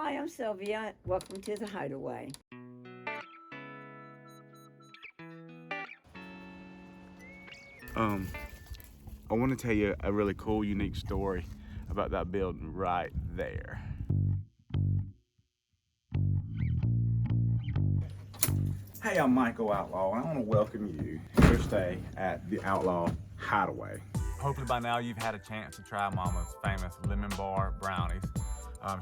Hi, I'm Sylvia. Welcome to the Hideaway. I want to tell you a really cool, unique story about that building right there. Hey, I'm Michael Outlaw, and I want to welcome you to your stay at the Outlaw Hideaway. Hopefully by now you've had a chance to try Mama's famous lemon bar brownies.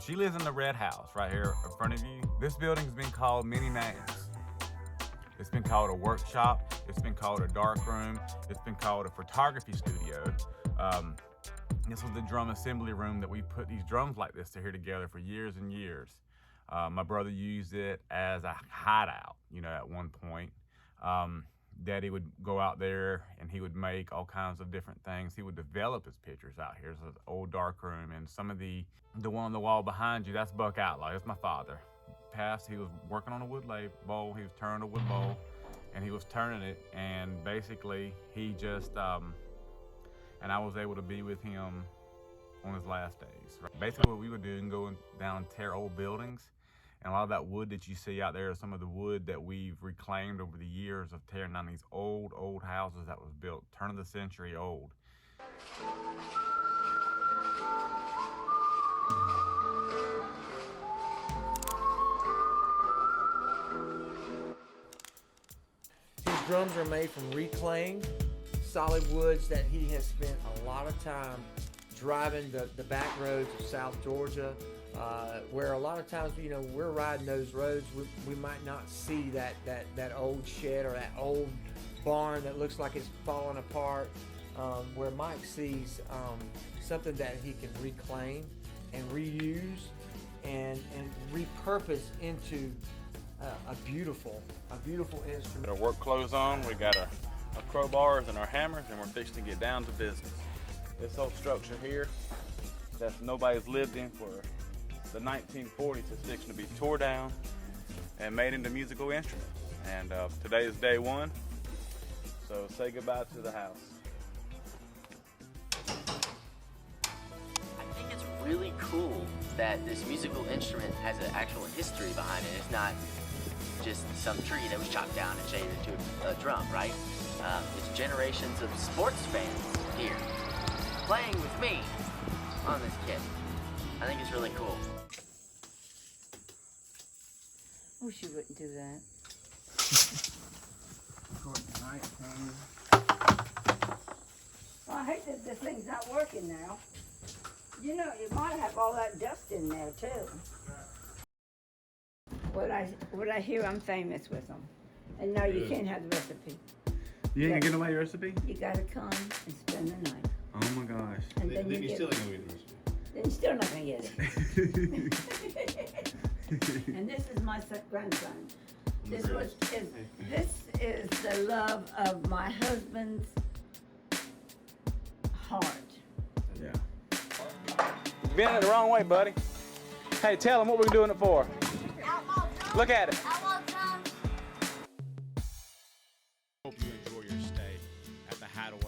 She lives in the red house right here in front of you. This building's been called many names. It's been called a workshop, it's been called a dark room, it's been called a photography studio. This was the drum assembly room that we put these drums like this here together for years and years. My brother used it as a hideout, at one point. Daddy would go out there and he would make all kinds of different things. He would develop his pictures out here. It's an old dark room, and some of the one on the wall behind you, that's Buck Outlaw. That's my father. Passed, he was working on a wood bowl. He was turning a wood bowl, and he was turning it, and basically he just, and I was able to be with him on his last days. Basically what we would do is go down and tear old buildings, and a lot of that wood that you see out there is some of the wood that we've reclaimed over the years of tearing down these old houses that was built, turn of the century old. These drums are made from reclaimed solid woods that he has spent a lot of time driving the back roads of South Georgia, where a lot of times, we're riding those roads, we might not see that old shed or that old barn that looks like it's falling apart, where Mike sees something that he can reclaim and reuse and repurpose into a beautiful instrument. Our work clothes on, we got our crowbars and our hammers, and we're fixing to get down to business. This whole structure here that nobody's lived in for the 1940s is fixing to be tore down and made into musical instruments. And today is day one, so say goodbye to the house. I think it's really cool that this musical instrument has an actual history behind it. It's not just some tree that was chopped down and shaped into a drum, right? It's generations of sports fans here playing with me on this kit. I think it's really cool. Wish you wouldn't do that. Well, I hate that this thing's not working now. You might have all that dust in there too. What I hear, I'm famous with them. And no, you can't have the recipe. You ain't gonna get away your recipe? You gotta come and spend the night. Oh my gosh. And then you still ain't gonna get the recipe. Then you're still not gonna get it. And this is my grandson. This is the love of my husband's heart. Yeah. You're bending it the wrong way, buddy. Hey, tell them what we're doing it for. Look at it. Hope you enjoy your stay at the Hideaway.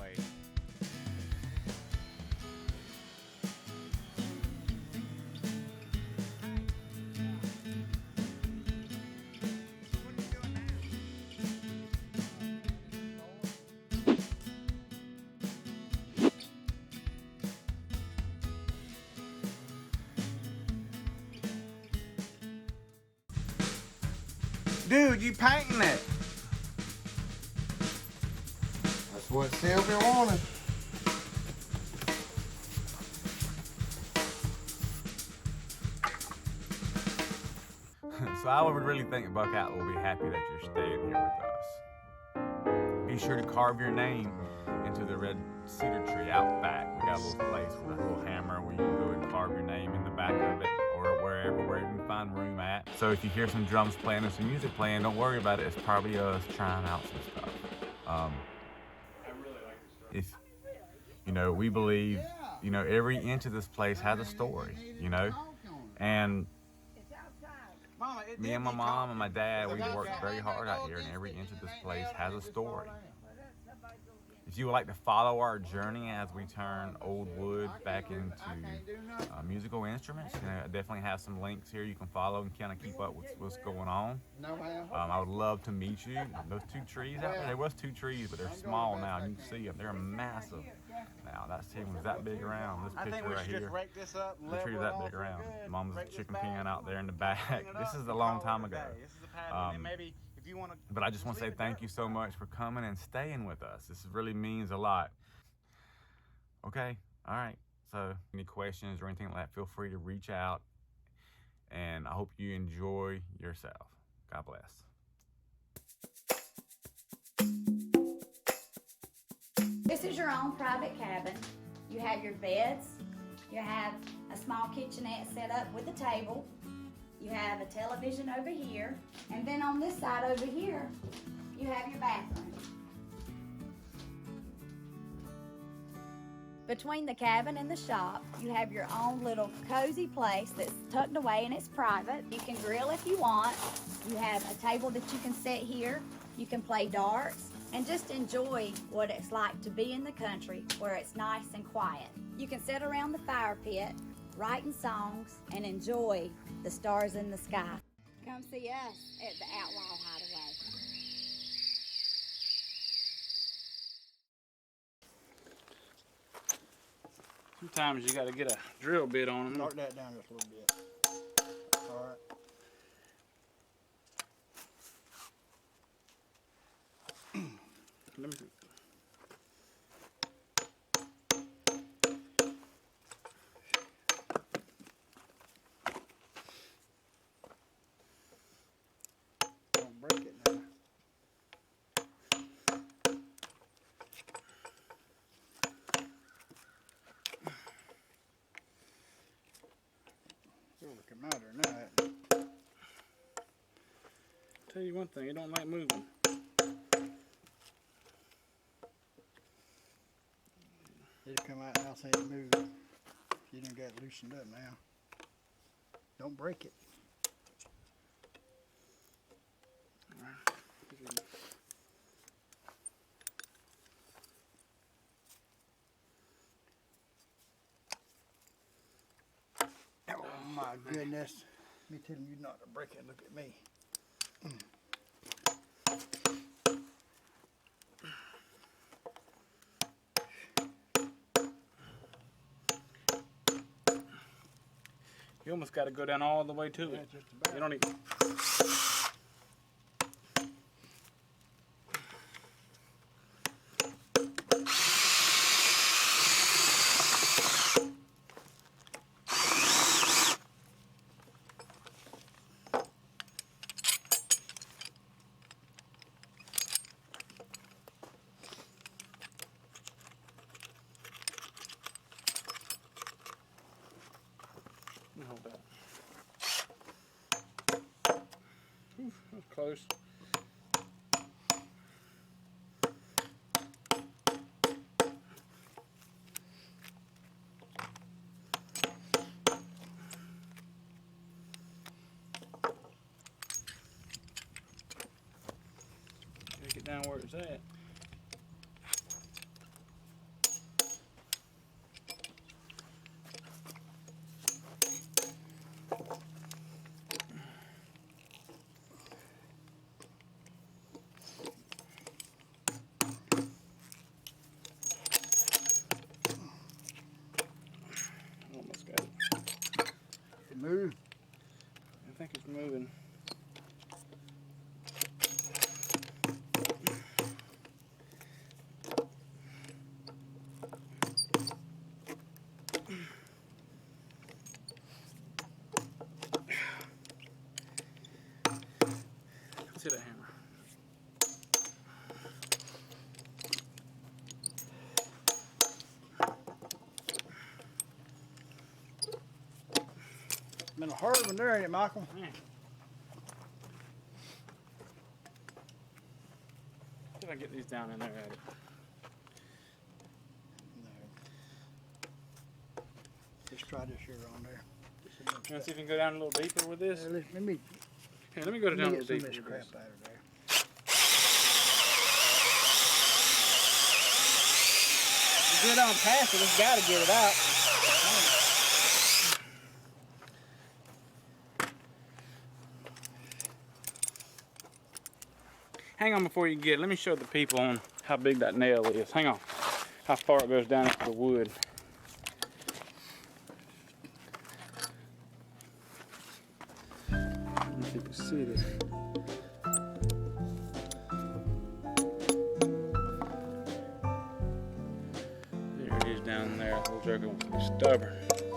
Dude, you painting it? That's what Sylvia wanted. So I would really think Buck Outlaw will be happy that you're staying here with us. Be sure to carve your name into the red cedar tree out back. We got a little place with a little hammer where you can go and carve your name in the back of it, or where you can find room at. So if you hear some drums playing or some music playing, don't worry about it. It's probably us trying out some stuff. If we believe, every inch of this place has a story, and me and my mom and my dad, we worked very hard out here, and every inch of this place has a story. If you would like to follow our journey as we turn old wood back into musical instruments, I definitely have some links here you can follow and kind of keep up with what's going on. I would love to meet you. Those two trees out there was 2 trees, but they're small now. You can see them. They're massive now. That tree was that big around. This picture right here, the tree was that big around. Mom's chicken pen out there in the back. This is a long time ago. But I just want to say thank you so much for coming and staying with us. This really means a lot. Okay, all right. So any questions or anything like that, feel free to reach out. And I hope you enjoy yourself. God bless. This is your own private cabin. You have your beds. You have a small kitchenette set up with a table. You have a television over here. And then on this side over here, you have your bathroom. Between the cabin and the shop, you have your own little cozy place that's tucked away and it's private. You can grill if you want. You have a table that you can sit here. You can play darts and just enjoy what it's like to be in the country where it's nice and quiet. You can sit around the fire pit, writing songs, and enjoy the stars in the sky. Come see us at the Outlaw Hideaway. Sometimes you got to get a drill bit on them. Start that down just a little bit. All right. Let me see. Don't break it now. Still looking matter now. Tell you one thing, it don't like moving. It'll come out now saying it moving. You done got it loosened up now. Don't break it. Oh my goodness. Me telling you not to break it, look at me. You almost got to go down all the way to Yeah, it. just about. You don't even. Hold that. Oof, that was close. Take it down where it's at. Almost got it. It moved. I think it's moving. See that hammer? Been a hard one there, ain't it, Michael? Man. See if I can get these down in there at it. No. Just try this here on there. You want to see if you can go down a little deeper with this? Let me Here, let me go down a get little some of deeper this with crap this. out of there. good on past it, it's got to get it out. Hang on before you get it. Let me show the people on how big that nail is. Hang on. How far it goes down into the wood. If you can see this. There it is down there. That little joker wants to be stubborn.